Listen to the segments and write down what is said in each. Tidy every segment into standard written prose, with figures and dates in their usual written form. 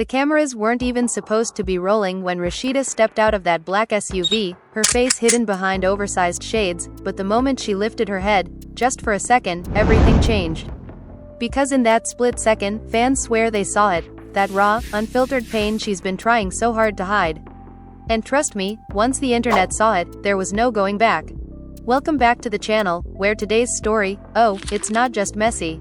The cameras weren't even supposed to be rolling when Rashida stepped out of that black SUV, her face hidden behind oversized shades, but the moment she lifted her head, just for a second, everything changed. Because in that split second, fans swear they saw it, that raw, unfiltered pain she's been trying so hard to hide. And trust me, once the internet saw it, there was no going back. Welcome back to the channel, where today's story, it's not just messy.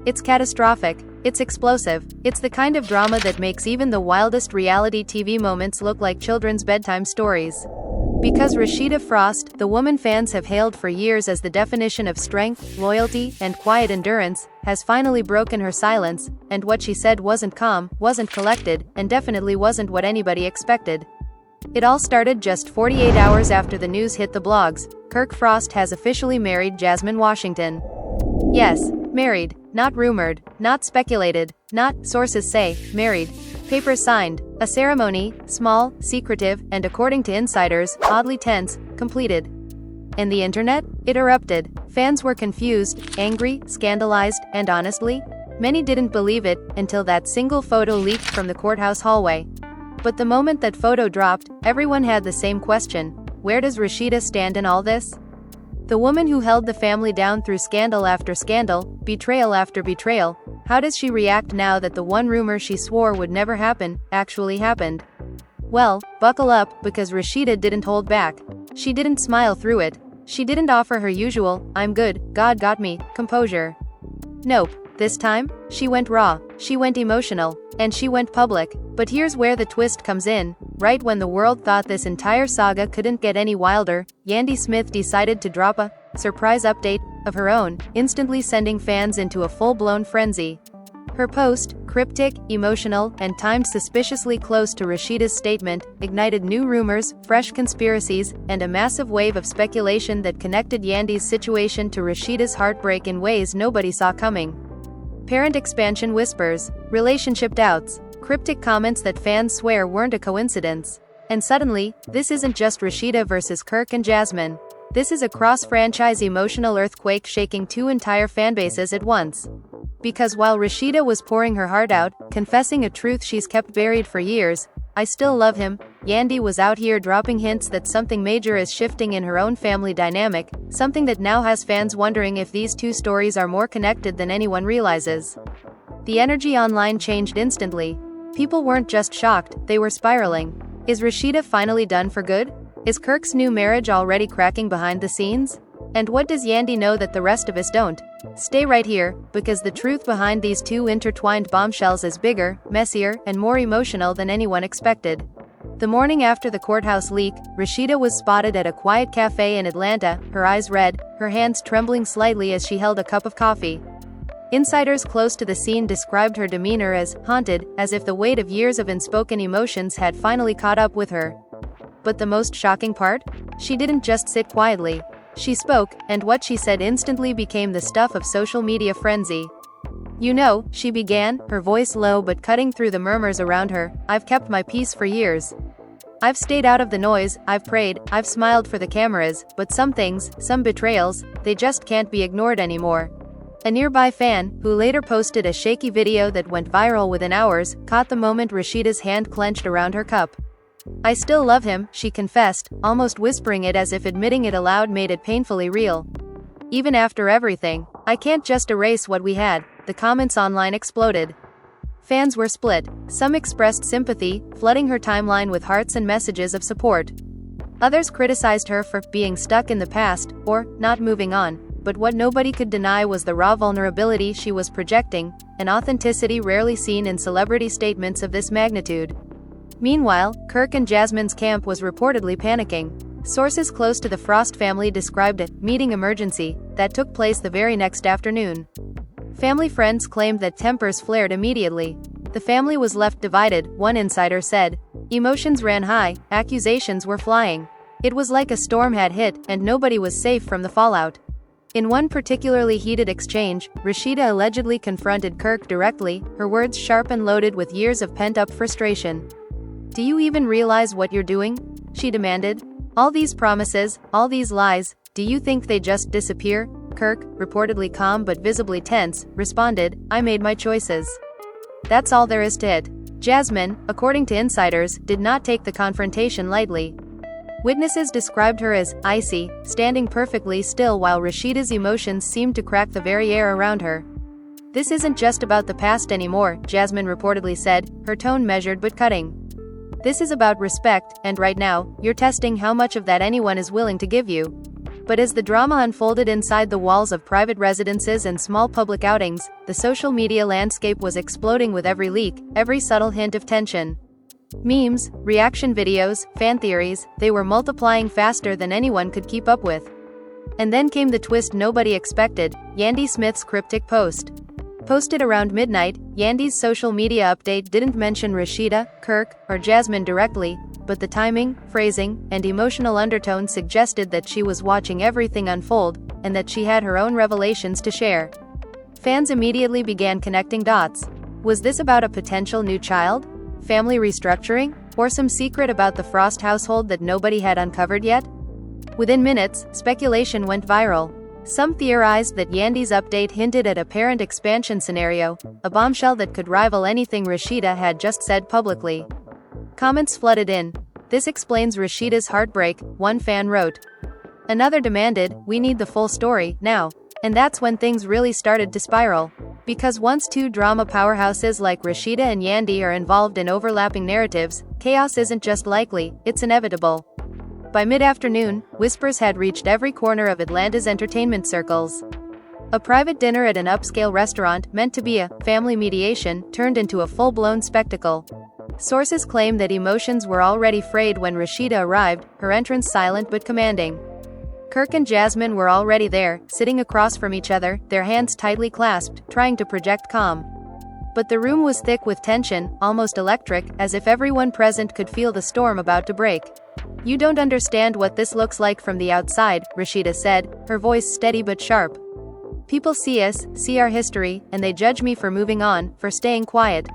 It's catastrophic. It's explosive. It's the kind of drama that makes even the wildest reality TV moments look like children's bedtime stories. Because Rashida Frost, the woman fans have hailed for years as the definition of strength, loyalty, and quiet endurance, has finally broken her silence, and what she said wasn't calm, wasn't collected, and definitely wasn't what anybody expected. It all started just 48 hours after the news hit the blogs. Kirk Frost has officially married Jasmine Washington. Yes, married. Not rumored, not speculated, not, sources say, married. Papers signed. A ceremony, small, secretive, and according to insiders, oddly tense, completed. And the internet? It erupted. Fans were confused, angry, scandalized, and honestly, many didn't believe it until that single photo leaked from the courthouse hallway. But the moment that photo dropped, everyone had the same question: where does Rashida stand in all this? The woman who held the family down through scandal after scandal, betrayal after betrayal, how does she react now that the one rumor she swore would never happen, actually happened? Well, buckle up, because Rashida didn't hold back. She didn't smile through it. She didn't offer her usual, "I'm good, God got me," composure. Nope. This time, she went raw, she went emotional, and she went public. But here's where the twist comes in. Right when the world thought this entire saga couldn't get any wilder, Yandy Smith decided to drop a surprise update of her own, instantly sending fans into a full-blown frenzy. Her post, cryptic, emotional, and timed suspiciously close to Rashida's statement, ignited new rumors, fresh conspiracies, and a massive wave of speculation that connected Yandy's situation to Rashida's heartbreak in ways nobody saw coming. Parent expansion whispers, relationship doubts, cryptic comments that fans swear weren't a coincidence. And suddenly, this isn't just Rashida versus Kirk and Jasmine. This is a cross-franchise emotional earthquake shaking two entire fanbases at once. Because while Rashida was pouring her heart out, confessing a truth she's kept buried for years, "I still love him," Yandy was out here dropping hints that something major is shifting in her own family dynamic, something that now has fans wondering if these two stories are more connected than anyone realizes. The energy online changed instantly. People weren't just shocked, they were spiraling. Is Rashida finally done for good? Is Kirk's new marriage already cracking behind the scenes? And what does Yandy know that the rest of us don't? Stay right here, because the truth behind these two intertwined bombshells is bigger, messier, and more emotional than anyone expected. The morning after the courthouse leak, Rashida was spotted at a quiet cafe in Atlanta, her eyes red, her hands trembling slightly as she held a cup of coffee. Insiders close to the scene described her demeanor as haunted, as if the weight of years of unspoken emotions had finally caught up with her. But the most shocking part? She didn't just sit quietly. She spoke, and what she said instantly became the stuff of social media frenzy. "You know," she began, her voice low but cutting through the murmurs around her, "I've kept my peace for years. I've stayed out of the noise, I've prayed, I've smiled for the cameras, but some things, some betrayals, they just can't be ignored anymore." A nearby fan, who later posted a shaky video that went viral within hours, caught the moment Rashida's hand clenched around her cup. "I still love him," she confessed, almost whispering it as if admitting it aloud made it painfully real. "Even after everything, I can't just erase what we had." The comments online exploded. Fans were split. Some expressed sympathy, flooding her timeline with hearts and messages of support. Others criticized her for being stuck in the past, or not moving on. But what nobody could deny was the raw vulnerability she was projecting, an authenticity rarely seen in celebrity statements of this magnitude. Meanwhile, Kirk and Jasmine's camp was reportedly panicking. Sources close to the Frost family described a meeting emergency that took place the very next afternoon. Family friends claimed that tempers flared immediately. The family was left divided, one insider said. Emotions ran high, accusations were flying. It was like a storm had hit, and nobody was safe from the fallout. In one particularly heated exchange, Rashida allegedly confronted Kirk directly, her words sharp and loaded with years of pent-up frustration. "Do you even realize what you're doing?" she demanded. "All these promises, all these lies, do you think they just disappear?" Kirk, reportedly calm but visibly tense, responded, "I made my choices. That's all there is to it. Jasmine, according to insiders, did not take the confrontation lightly. Witnesses described her as icy, standing perfectly still while Rashida's emotions seemed to crack the very air around her. "This isn't just about the past anymore," Jasmine reportedly said, her tone measured but cutting. "This is about respect, and right now, you're testing how much of that anyone is willing to give you." But as the drama unfolded inside the walls of private residences and small public outings, the social media landscape was exploding with every leak, every subtle hint of tension. Memes, reaction videos, fan theories, they were multiplying faster than anyone could keep up with. And then came the twist nobody expected: Yandy Smith's cryptic post. Posted around midnight, Yandy's social media update didn't mention Rashida, Kirk, or Jasmine directly, but the timing, phrasing, and emotional undertone suggested that she was watching everything unfold, and that she had her own revelations to share. Fans immediately began connecting dots. Was this about a potential new child? Family restructuring? Or some secret about the Frost household that nobody had uncovered yet? Within minutes, speculation went viral. Some theorized that Yandy's update hinted at a parent expansion scenario, a bombshell that could rival anything Rashida had just said publicly. Comments flooded in. "This explains Rashida's heartbreak," one fan wrote. Another demanded, "We need the full story, now." And that's when things really started to spiral. Because once two drama powerhouses like Rashida and Yandy are involved in overlapping narratives, chaos isn't just likely, it's inevitable. By mid-afternoon, whispers had reached every corner of Atlanta's entertainment circles. A private dinner at an upscale restaurant, meant to be a family mediation, turned into a full-blown spectacle. Sources claim that emotions were already frayed when Rashida arrived, her entrance silent but commanding. Kirk and Jasmine were already there, sitting across from each other, their hands tightly clasped, trying to project calm. But the room was thick with tension, almost electric, as if everyone present could feel the storm about to break. "You don't understand what this looks like from the outside," Rashida said, her voice steady but sharp. "People see us, see our history, and they judge me for moving on, for staying quiet.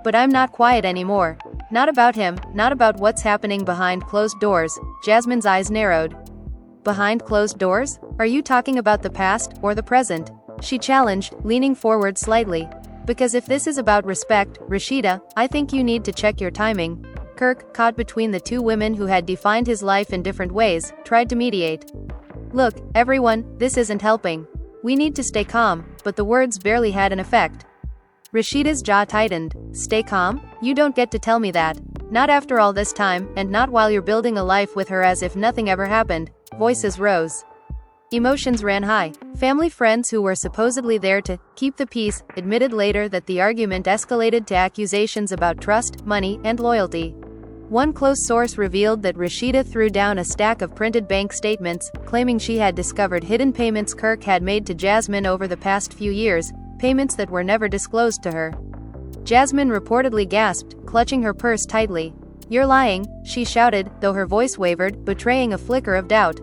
But I'm not quiet anymore. Not about him, not about what's happening behind closed doors." Jasmine's eyes narrowed. "Behind closed doors? Are you talking about the past, or the present?" she challenged, leaning forward slightly. "Because if this is about respect, Rashida, I think you need to check your timing." Kirk, caught between the two women who had defined his life in different ways, tried to mediate. "Look, everyone, this isn't helping. We need to stay calm," but the words barely had an effect. Rashida's jaw tightened. "Stay calm? You don't get to tell me that. Not after all this time, and not while you're building a life with her as if nothing ever happened." Voices rose. Emotions ran high. Family friends who were supposedly there to keep the peace admitted later that the argument escalated to accusations about trust, money, and loyalty. One close source revealed that Rashida threw down a stack of printed bank statements, claiming she had discovered hidden payments Kirk had made to Jasmine over the past few years, payments that were never disclosed to her. Jasmine reportedly gasped, clutching her purse tightly. "You're lying," she shouted, though her voice wavered, betraying a flicker of doubt.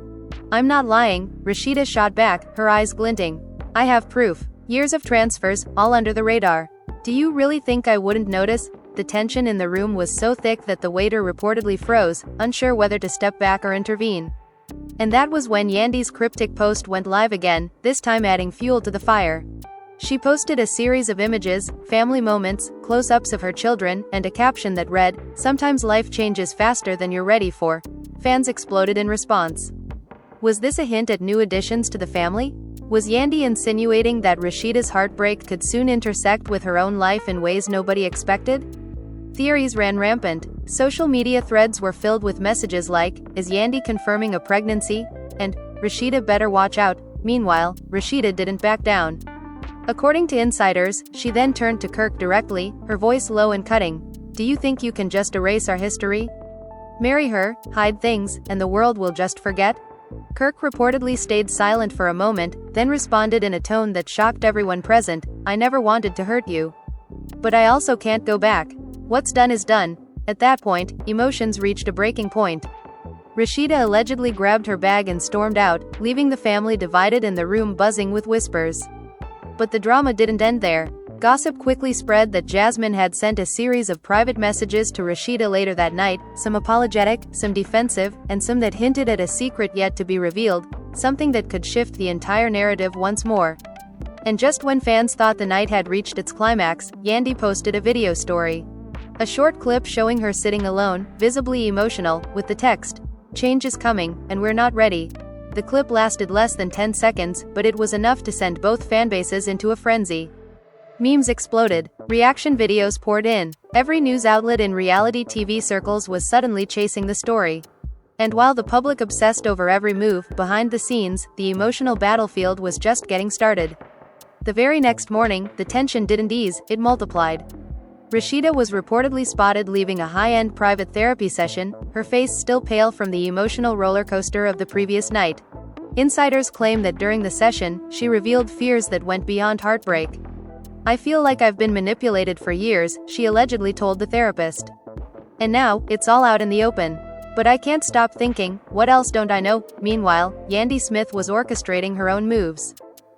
"I'm not lying," Rashida shot back, her eyes glinting. "I have proof. Years of transfers, all under the radar. Do you really think I wouldn't notice?" The tension in the room was so thick that the waiter reportedly froze, unsure whether to step back or intervene. And that was when Yandy's cryptic post went live again, this time adding fuel to the fire. She posted a series of images, family moments, close-ups of her children, and a caption that read, "Sometimes life changes faster than you're ready for." Fans exploded in response. Was this a hint at new additions to the family? Was Yandy insinuating that Rashida's heartbreak could soon intersect with her own life in ways nobody expected? Theories ran rampant. Social media threads were filled with messages like, "Is Yandy confirming a pregnancy?" and "Rashida better watch out." Meanwhile, Rashida didn't back down. According to insiders, she then turned to Kirk directly, her voice low and cutting. "Do you think you can just erase our history? Marry her, hide things, and the world will just forget?" Kirk reportedly stayed silent for a moment, then responded in a tone that shocked everyone present, "I never wanted to hurt you. But I also can't go back. What's done is done." At that point, emotions reached a breaking point. Rashida allegedly grabbed her bag and stormed out, leaving the family divided and the room buzzing with whispers. But the drama didn't end there. Gossip quickly spread that Jasmine had sent a series of private messages to Rashida later that night, some apologetic, some defensive, and some that hinted at a secret yet to be revealed, something that could shift the entire narrative once more. And just when fans thought the night had reached its climax, Yandy posted a video story. A short clip showing her sitting alone, visibly emotional, with the text, "Change is coming, and we're not ready." The clip lasted less than 10 seconds, but it was enough to send both fanbases into a frenzy. Memes exploded. Reaction videos poured in. Every news outlet in reality TV circles was suddenly chasing the story. And while the public obsessed over every move, behind the scenes, the emotional battlefield was just getting started. The very next morning, the tension didn't ease, it multiplied. Rashida was reportedly spotted leaving a high-end private therapy session, her face still pale from the emotional roller coaster of the previous night. Insiders claim that during the session, she revealed fears that went beyond heartbreak. "I feel like I've been manipulated for years," she allegedly told the therapist. "And now, it's all out in the open. But I can't stop thinking, what else don't I know?" Meanwhile, Yandy Smith was orchestrating her own moves.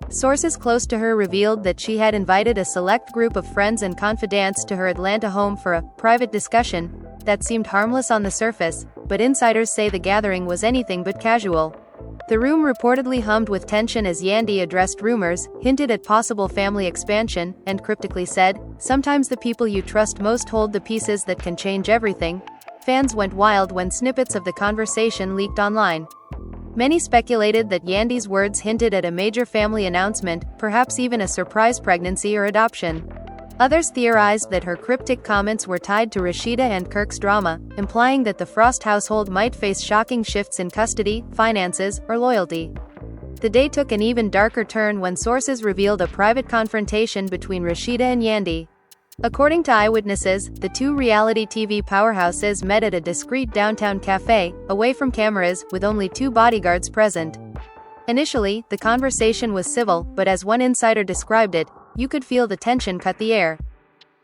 Sources close to her revealed that she had invited a select group of friends and confidants to her Atlanta home for a private discussion that seemed harmless on the surface, but insiders say the gathering was anything but casual. The room reportedly hummed with tension as Yandy addressed rumors, hinted at possible family expansion, and cryptically said, "Sometimes the people you trust most hold the pieces that can change everything." Fans went wild when snippets of the conversation leaked online. Many speculated that Yandy's words hinted at a major family announcement, perhaps even a surprise pregnancy or adoption. Others theorized that her cryptic comments were tied to Rashida and Kirk's drama, implying that the Frost household might face shocking shifts in custody, finances, or loyalty. The day took an even darker turn when sources revealed a private confrontation between Rashida and Yandy. According to eyewitnesses, the two reality TV powerhouses met at a discreet downtown cafe, away from cameras, with only 2 bodyguards present. Initially, the conversation was civil, but as one insider described it, you could feel the tension cut the air.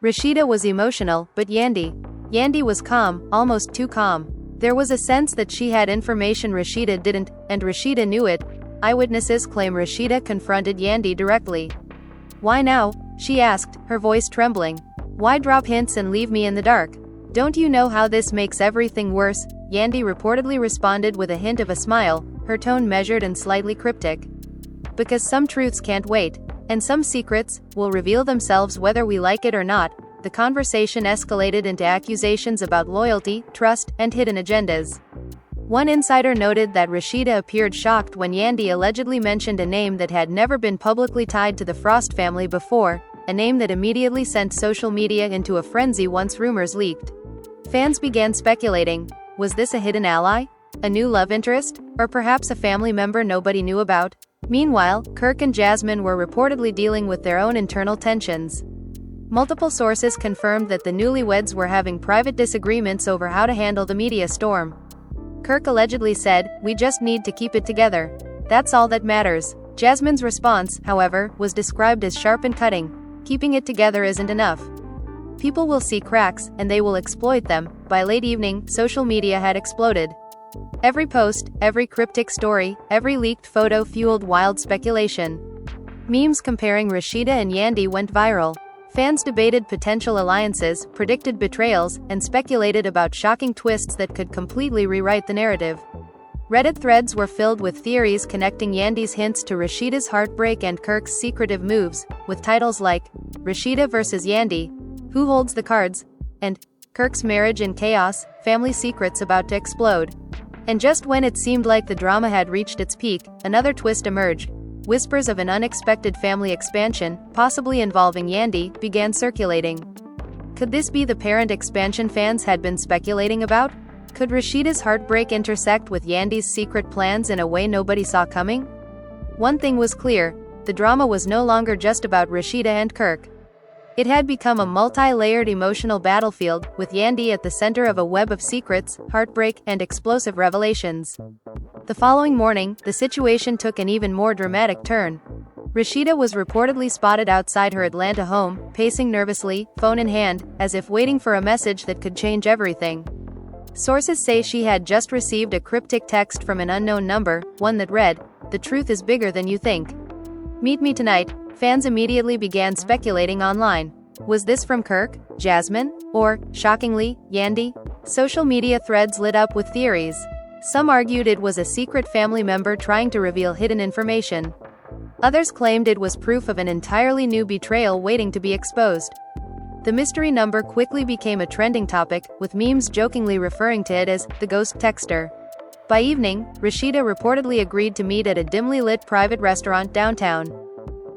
Rashida was emotional, but Yandy was calm, almost too calm. There was a sense that she had information Rashida didn't, and Rashida knew it. Eyewitnesses claim Rashida confronted Yandy directly. "Why now?" she asked, her voice trembling. "Why drop hints and leave me in the dark? Don't you know how this makes everything worse?" Yandy reportedly responded with a hint of a smile, her tone measured and slightly cryptic. "Because some truths can't wait. And some secrets will reveal themselves whether we like it or not." The conversation escalated into accusations about loyalty, trust, and hidden agendas. One insider noted that Rashida appeared shocked when Yandy allegedly mentioned a name that had never been publicly tied to the Frost family before, a name that immediately sent social media into a frenzy once rumors leaked. Fans began speculating, was this a hidden ally? A new love interest? Or perhaps a family member nobody knew about? Meanwhile, Kirk and Jasmine were reportedly dealing with their own internal tensions. Multiple sources confirmed that the newlyweds were having private disagreements over how to handle the media storm. Kirk allegedly said, "We just need to keep it together. That's all that matters." Jasmine's response, however, was described as sharp and cutting. "Keeping it together isn't enough. People will see cracks, and they will exploit them." By late evening, social media had exploded. Every post, every cryptic story, every leaked photo fueled wild speculation. Memes comparing Rashida and Yandy went viral. Fans debated potential alliances, predicted betrayals, and speculated about shocking twists that could completely rewrite the narrative. Reddit threads were filled with theories connecting Yandy's hints to Rashida's heartbreak and Kirk's secretive moves, with titles like, "Rashida vs. Yandy," "Who Holds the Cards?" and "Kirk's Marriage in Chaos, Family Secrets About to Explode." And just when it seemed like the drama had reached its peak, another twist emerged. Whispers of an unexpected family expansion, possibly involving Yandy, began circulating. Could this be the parent expansion fans had been speculating about? Could Rashida's heartbreak intersect with Yandy's secret plans in a way nobody saw coming? One thing was clear, the drama was no longer just about Rashida and Kirk. It had become a multi-layered emotional battlefield, with Yandy at the center of a web of secrets, heartbreak, and explosive revelations. The following morning, the situation took an even more dramatic turn. Rashida was reportedly spotted outside her Atlanta home, pacing nervously, phone in hand, as if waiting for a message that could change everything. Sources say she had just received a cryptic text from an unknown number, one that read, "The truth is bigger than you think. Meet me tonight." Fans immediately began speculating online. Was this from Kirk, Jasmine, or, shockingly, Yandy? Social media threads lit up with theories. Some argued it was a secret family member trying to reveal hidden information. Others claimed it was proof of an entirely new betrayal waiting to be exposed. The mystery number quickly became a trending topic, with memes jokingly referring to it as the ghost texter. By evening, Rashida reportedly agreed to meet at a dimly lit private restaurant downtown.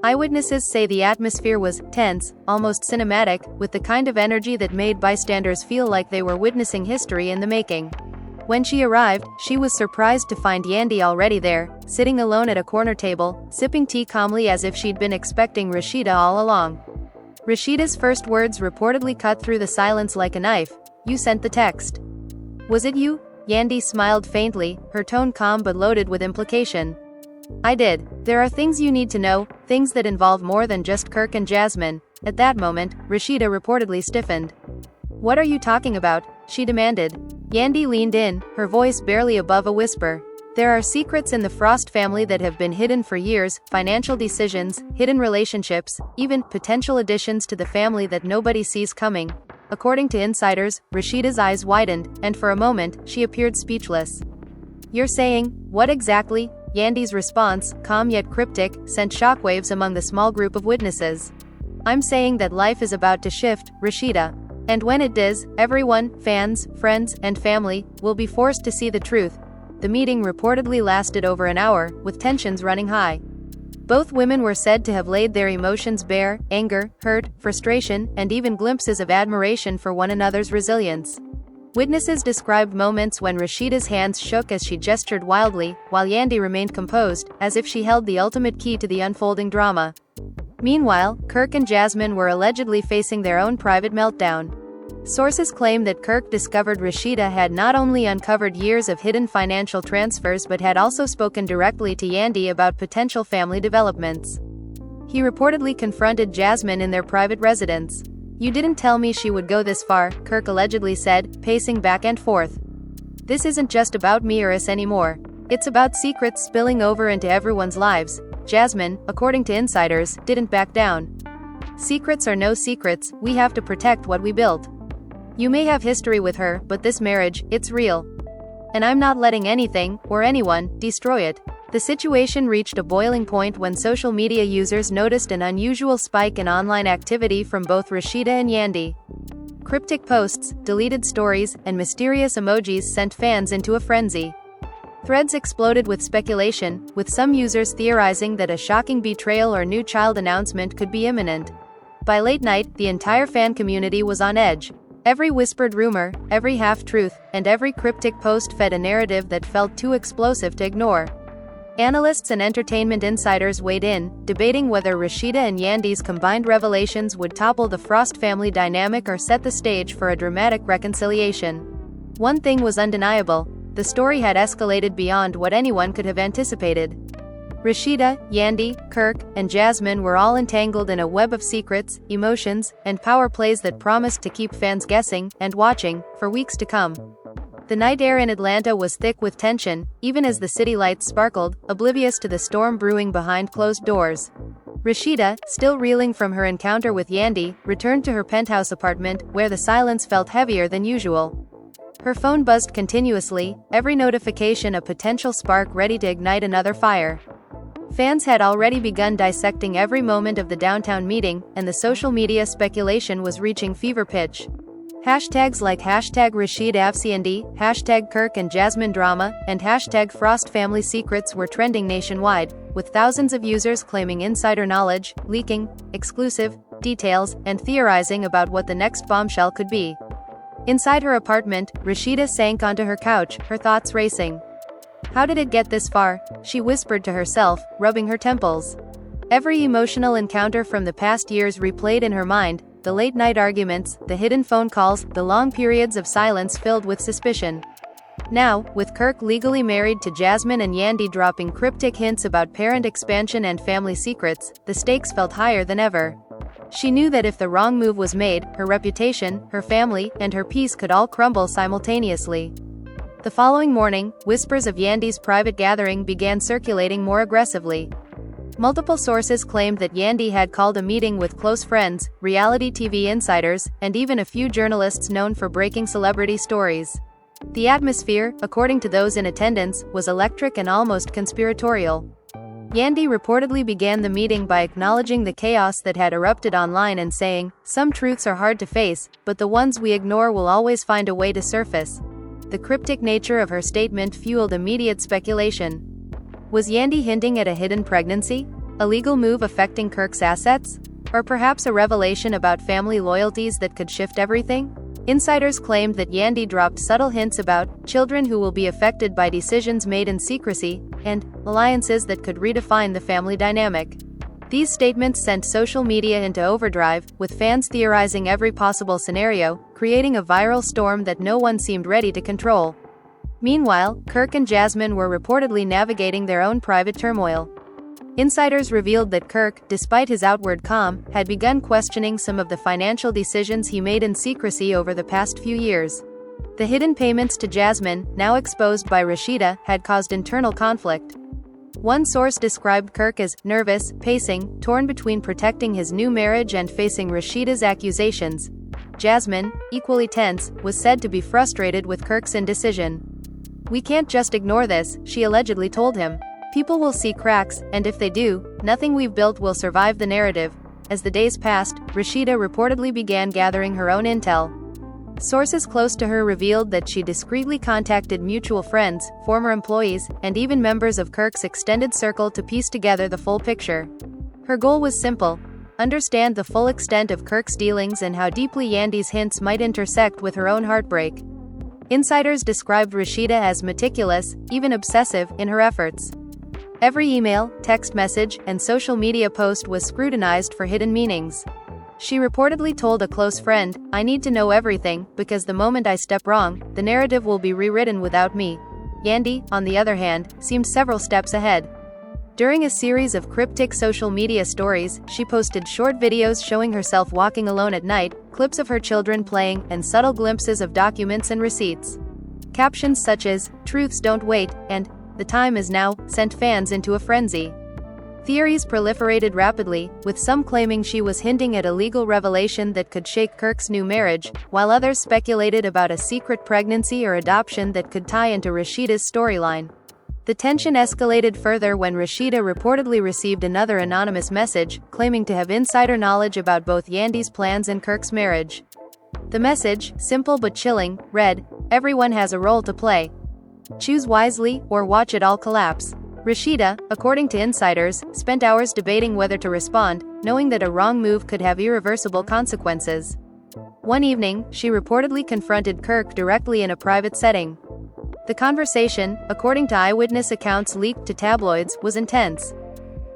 Eyewitnesses say the atmosphere was tense, almost cinematic, with the kind of energy that made bystanders feel like they were witnessing history in the making. When she arrived, she was surprised to find Yandy already there, sitting alone at a corner table, sipping tea calmly as if she'd been expecting Rashida all along. Rashida's first words reportedly cut through the silence like a knife. "You sent the text." "Was it you?" Yandy smiled faintly, her tone calm but loaded with implication. "I did. There are things you need to know, things that involve more than just Kirk and Jasmine." At that moment, Rashida reportedly stiffened. "What are you talking about?" she demanded. Yandy leaned in, her voice barely above a whisper. "There are secrets in the Frost family that have been hidden for years, financial decisions, hidden relationships, even potential additions to the family that nobody sees coming." According to insiders, Rashida's eyes widened, and for a moment, she appeared speechless. "You're saying, what exactly?" Yandy's response, calm yet cryptic, sent shockwaves among the small group of witnesses. "I'm saying that life is about to shift, Rashida. And when it does, everyone, fans, friends, and family, will be forced to see the truth." The meeting reportedly lasted over an hour, with tensions running high. Both women were said to have laid their emotions bare: anger, hurt, frustration, and even glimpses of admiration for one another's resilience. Witnesses described moments when Rashida's hands shook as she gestured wildly, while Yandy remained composed, as if she held the ultimate key to the unfolding drama. Meanwhile, Kirk and Jasmine were allegedly facing their own private meltdown. Sources claim that Kirk discovered Rashida had not only uncovered years of hidden financial transfers but had also spoken directly to Yandy about potential family developments. He reportedly confronted Jasmine in their private residence. "You didn't tell me she would go this far," Kirk allegedly said, pacing back and forth. "This isn't just about me or us anymore. It's about secrets spilling over into everyone's lives." Jasmine, according to insiders, didn't back down. "Secrets or no secrets, we have to protect what we built. You may have history with her, but this marriage, it's real. And I'm not letting anything, or anyone, destroy it." The situation reached a boiling point when social media users noticed an unusual spike in online activity from both Rashida and Yandy. Cryptic posts, deleted stories, and mysterious emojis sent fans into a frenzy. Threads exploded with speculation, with some users theorizing that a shocking betrayal or new child announcement could be imminent. By late night, the entire fan community was on edge. Every whispered rumor, every half-truth, and every cryptic post fed a narrative that felt too explosive to ignore. Analysts and entertainment insiders weighed in, debating whether Rashida and Yandy's combined revelations would topple the Frost family dynamic or set the stage for a dramatic reconciliation. One thing was undeniable: the story had escalated beyond what anyone could have anticipated. Rashida, Yandy, Kirk, and Jasmine were all entangled in a web of secrets, emotions, and power plays that promised to keep fans guessing and watching for weeks to come. The night air in Atlanta was thick with tension, even as the city lights sparkled, oblivious to the storm brewing behind closed doors. Rashida, still reeling from her encounter with Yandy, returned to her penthouse apartment, where the silence felt heavier than usual. Her phone buzzed continuously, every notification a potential spark ready to ignite another fire. Fans had already begun dissecting every moment of the downtown meeting, and the social media speculation was reaching fever pitch. Hashtags like #RashidAfCND, #Kirk and Jasmine Drama, and #Frost Family Secrets were trending nationwide, with thousands of users claiming insider knowledge, leaking exclusive details, and theorizing about what the next bombshell could be. Inside her apartment, Rashida sank onto her couch, her thoughts racing. "How did it get this far?" she whispered to herself, rubbing her temples. Every emotional encounter from the past years replayed in her mind: the late-night arguments, the hidden phone calls, the long periods of silence filled with suspicion. Now, with Kirk legally married to Jasmine and Yandy dropping cryptic hints about parent expansion and family secrets, the stakes felt higher than ever. She knew that if the wrong move was made, her reputation, her family, and her peace could all crumble simultaneously. The following morning, whispers of Yandy's private gathering began circulating more aggressively. Multiple sources claimed that Yandy had called a meeting with close friends, reality TV insiders, and even a few journalists known for breaking celebrity stories. The atmosphere, according to those in attendance, was electric and almost conspiratorial. Yandy reportedly began the meeting by acknowledging the chaos that had erupted online and saying, "Some truths are hard to face, but the ones we ignore will always find a way to surface." The cryptic nature of her statement fueled immediate speculation. Was Yandy hinting at a hidden pregnancy? A legal move affecting Kirk's assets? Or perhaps a revelation about family loyalties that could shift everything? Insiders claimed that Yandy dropped subtle hints about children who will be affected by decisions made in secrecy, and alliances that could redefine the family dynamic. These statements sent social media into overdrive, with fans theorizing every possible scenario, creating a viral storm that no one seemed ready to control. Meanwhile, Kirk and Jasmine were reportedly navigating their own private turmoil. Insiders revealed that Kirk, despite his outward calm, had begun questioning some of the financial decisions he made in secrecy over the past few years. The hidden payments to Jasmine, now exposed by Rashida, had caused internal conflict. One source described Kirk as nervous, pacing, torn between protecting his new marriage and facing Rashida's accusations. Jasmine, equally tense, was said to be frustrated with Kirk's indecision. "We can't just ignore this," she allegedly told him. "People will see cracks, and if they do, nothing we've built will survive the narrative." As the days passed, Rashida reportedly began gathering her own intel. Sources close to her revealed that she discreetly contacted mutual friends, former employees, and even members of Kirk's extended circle to piece together the full picture. Her goal was simple: understand the full extent of Kirk's dealings and how deeply Yandy's hints might intersect with her own heartbreak. Insiders described Rashida as meticulous, even obsessive, in her efforts. Every email, text message, and social media post was scrutinized for hidden meanings. She reportedly told a close friend, "I need to know everything, because the moment I step wrong, the narrative will be rewritten without me." Yandy, on the other hand, seemed several steps ahead. During a series of cryptic social media stories, she posted short videos showing herself walking alone at night, clips of her children playing, and subtle glimpses of documents and receipts. Captions such as, "Truths don't wait," and "The time is now," sent fans into a frenzy. Theories proliferated rapidly, with some claiming she was hinting at a legal revelation that could shake Kirk's new marriage, while others speculated about a secret pregnancy or adoption that could tie into Rashida's storyline. The tension escalated further when Rashida reportedly received another anonymous message, claiming to have insider knowledge about both Yandy's plans and Kirk's marriage. The message, simple but chilling, read, "Everyone has a role to play. Choose wisely, or watch it all collapse." Rashida, according to insiders, spent hours debating whether to respond, knowing that a wrong move could have irreversible consequences. One evening, she reportedly confronted Kirk directly in a private setting. The conversation, according to eyewitness accounts leaked to tabloids, was intense.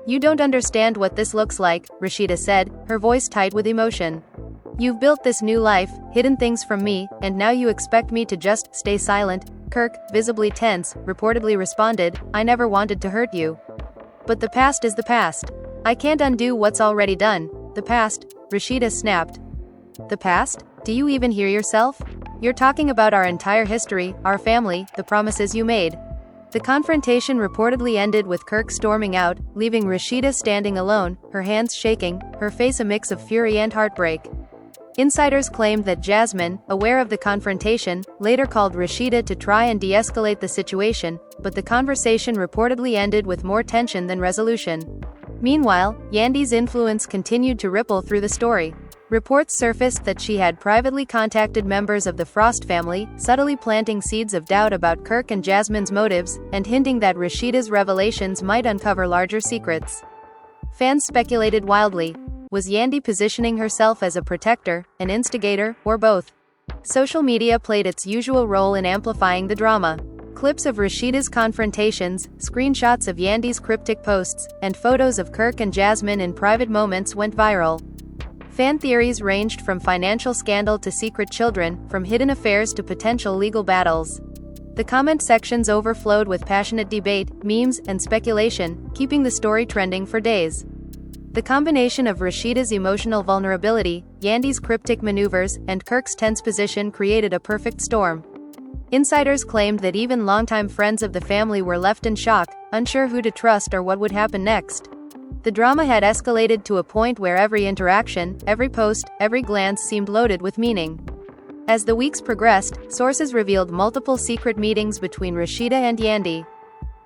"You don't understand what this looks like," Rashida said, her voice tight with emotion. "You've built this new life, hidden things from me, and now you expect me to just stay silent?" Kirk, visibly tense, reportedly responded, "I never wanted to hurt you. But the past is the past. I can't undo what's already done." "The past?" Rashida snapped. "The past? Do you even hear yourself? You're talking about our entire history, our family, the promises you made." The confrontation reportedly ended with Kirk storming out, leaving Rashida standing alone, her hands shaking, her face a mix of fury and heartbreak. Insiders claimed that Jasmine, aware of the confrontation, later called Rashida to try and de-escalate the situation, but the conversation reportedly ended with more tension than resolution. Meanwhile, Yandy's influence continued to ripple through the story. Reports surfaced that she had privately contacted members of the Frost family, subtly planting seeds of doubt about Kirk and Jasmine's motives, and hinting that Rashida's revelations might uncover larger secrets. Fans speculated wildly. Was Yandy positioning herself as a protector, an instigator, or both? Social media played its usual role in amplifying the drama. Clips of Rashida's confrontations, screenshots of Yandy's cryptic posts, and photos of Kirk and Jasmine in private moments went viral. Fan theories ranged from financial scandal to secret children, from hidden affairs to potential legal battles. The comment sections overflowed with passionate debate, memes, and speculation, keeping the story trending for days. The combination of Rashida's emotional vulnerability, Yandy's cryptic maneuvers, and Kirk's tense position created a perfect storm. Insiders claimed that even longtime friends of the family were left in shock, unsure who to trust or what would happen next. The drama had escalated to a point where every interaction, every post, every glance seemed loaded with meaning. As the weeks progressed, sources revealed multiple secret meetings between Rashida and Yandy.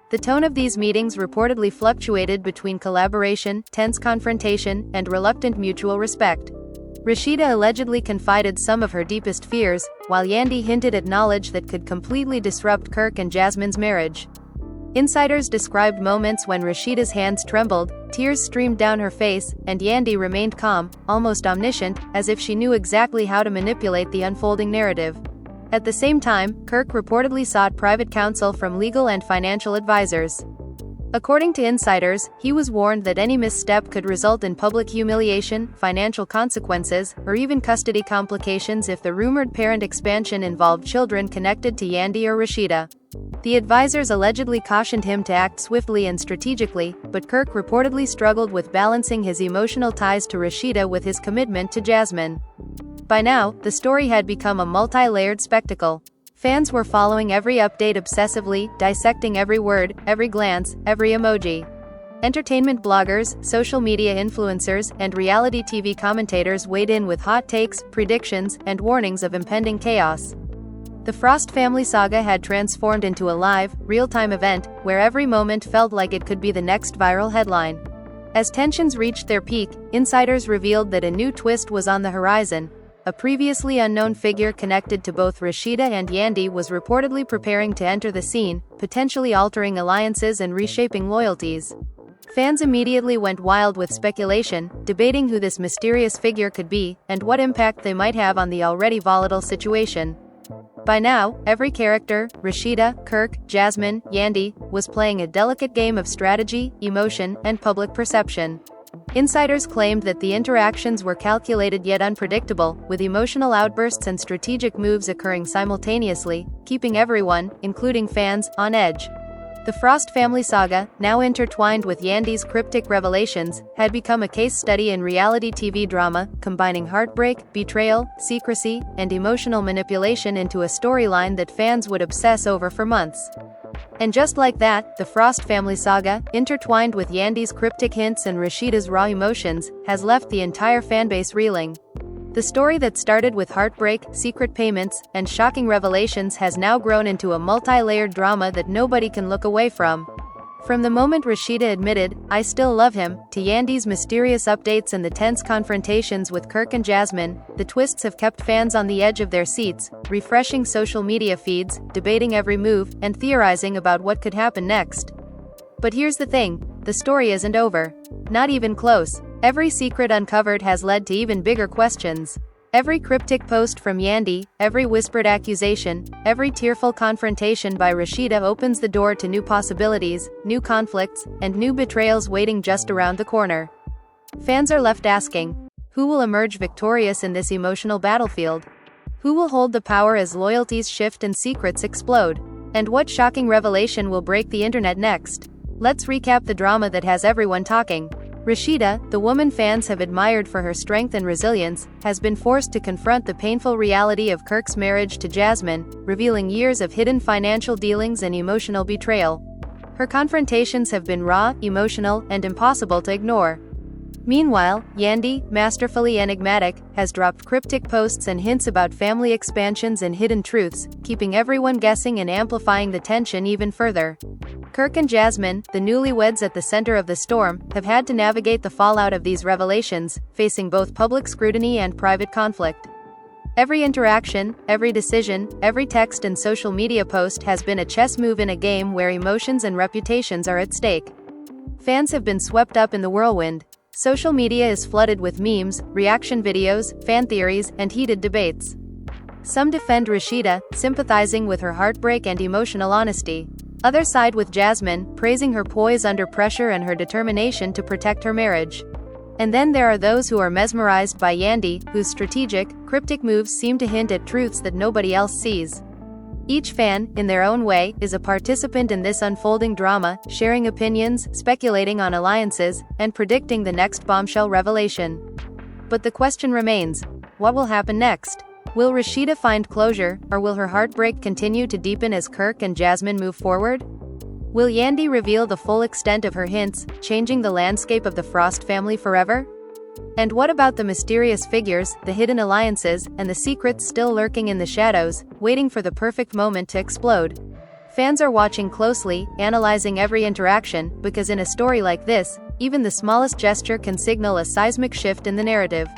The tone of these meetings reportedly fluctuated between collaboration, tense confrontation, and reluctant mutual respect. Rashida allegedly confided some of her deepest fears, while Yandy hinted at knowledge that could completely disrupt Kirk and Jasmine's marriage. Insiders described moments when Rashida's hands trembled, tears streamed down her face, and Yandy remained calm, almost omniscient, as if she knew exactly how to manipulate the unfolding narrative. At the same time, Kirk reportedly sought private counsel from legal and financial advisors. According to insiders, he was warned that any misstep could result in public humiliation, financial consequences, or even custody complications if the rumored parent expansion involved children connected to Yandy or Rashida. The advisors allegedly cautioned him to act swiftly and strategically, but Kirk reportedly struggled with balancing his emotional ties to Rashida with his commitment to Jasmine. By now, the story had become a multi-layered spectacle. Fans were following every update obsessively, dissecting every word, every glance, every emoji. Entertainment bloggers, social media influencers, and reality TV commentators weighed in with hot takes, predictions, and warnings of impending chaos. The Frost family saga had transformed into a live, real-time event, where every moment felt like it could be the next viral headline. As tensions reached their peak, insiders revealed that a new twist was on the horizon. A previously unknown figure connected to both Rashida and Yandy was reportedly preparing to enter the scene, potentially altering alliances and reshaping loyalties. Fans immediately went wild with speculation, debating who this mysterious figure could be, and what impact they might have on the already volatile situation. By now, every character, Rashida, Kirk, Jasmine, Yandy, was playing a delicate game of strategy, emotion, and public perception. Insiders claimed that the interactions were calculated yet unpredictable, with emotional outbursts and strategic moves occurring simultaneously, keeping everyone, including fans, on edge. The Frost family saga, now intertwined with Yandy's cryptic revelations, had become a case study in reality TV drama, combining heartbreak, betrayal, secrecy, and emotional manipulation into a storyline that fans would obsess over for months. And just like that, the Frost family saga, intertwined with Yandy's cryptic hints and Rashida's raw emotions, has left the entire fanbase reeling. The story that started with heartbreak, secret payments, and shocking revelations has now grown into a multi-layered drama that nobody can look away from. From the moment Rashida admitted, "I still love him," to Yandy's mysterious updates and the tense confrontations with Kirk and Jasmine, the twists have kept fans on the edge of their seats, refreshing social media feeds, debating every move, and theorizing about what could happen next. But here's the thing, the story isn't over. Not even close. Every secret uncovered has led to even bigger questions. Every cryptic post from Yandy, every whispered accusation, every tearful confrontation by Rashida opens the door to new possibilities, new conflicts, and new betrayals waiting just around the corner. Fans are left asking, who will emerge victorious in this emotional battlefield? Who will hold the power as loyalties shift and secrets explode? And what shocking revelation will break the internet next? Let's recap the drama that has everyone talking. Rashida, the woman fans have admired for her strength and resilience, has been forced to confront the painful reality of Kirk's marriage to Jasmine, revealing years of hidden financial dealings and emotional betrayal. Her confrontations have been raw, emotional, and impossible to ignore. Meanwhile, Yandy, masterfully enigmatic, has dropped cryptic posts and hints about family expansions and hidden truths, keeping everyone guessing and amplifying the tension even further. Kirk and Jasmine, the newlyweds at the center of the storm, have had to navigate the fallout of these revelations, facing both public scrutiny and private conflict. Every interaction, every decision, every text and social media post has been a chess move in a game where emotions and reputations are at stake. Fans have been swept up in the whirlwind. Social media is flooded with memes, reaction videos, fan theories, and heated debates. Some defend Rashida, sympathizing with her heartbreak and emotional honesty. Others side with Jasmine, praising her poise under pressure and her determination to protect her marriage. And then there are those who are mesmerized by Yandy, whose strategic, cryptic moves seem to hint at truths that nobody else sees. Each fan, in their own way, is a participant in this unfolding drama, sharing opinions, speculating on alliances, and predicting the next bombshell revelation. But the question remains, what will happen next? Will Rashida find closure, or will her heartbreak continue to deepen as Kirk and Jasmine move forward? Will Yandy reveal the full extent of her hints, changing the landscape of the Frost family forever? And what about the mysterious figures, the hidden alliances, and the secrets still lurking in the shadows, waiting for the perfect moment to explode? Fans are watching closely, analyzing every interaction, because in a story like this, even the smallest gesture can signal a seismic shift in the narrative.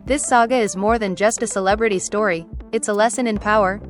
This saga is more than just a celebrity story, it's a lesson in power,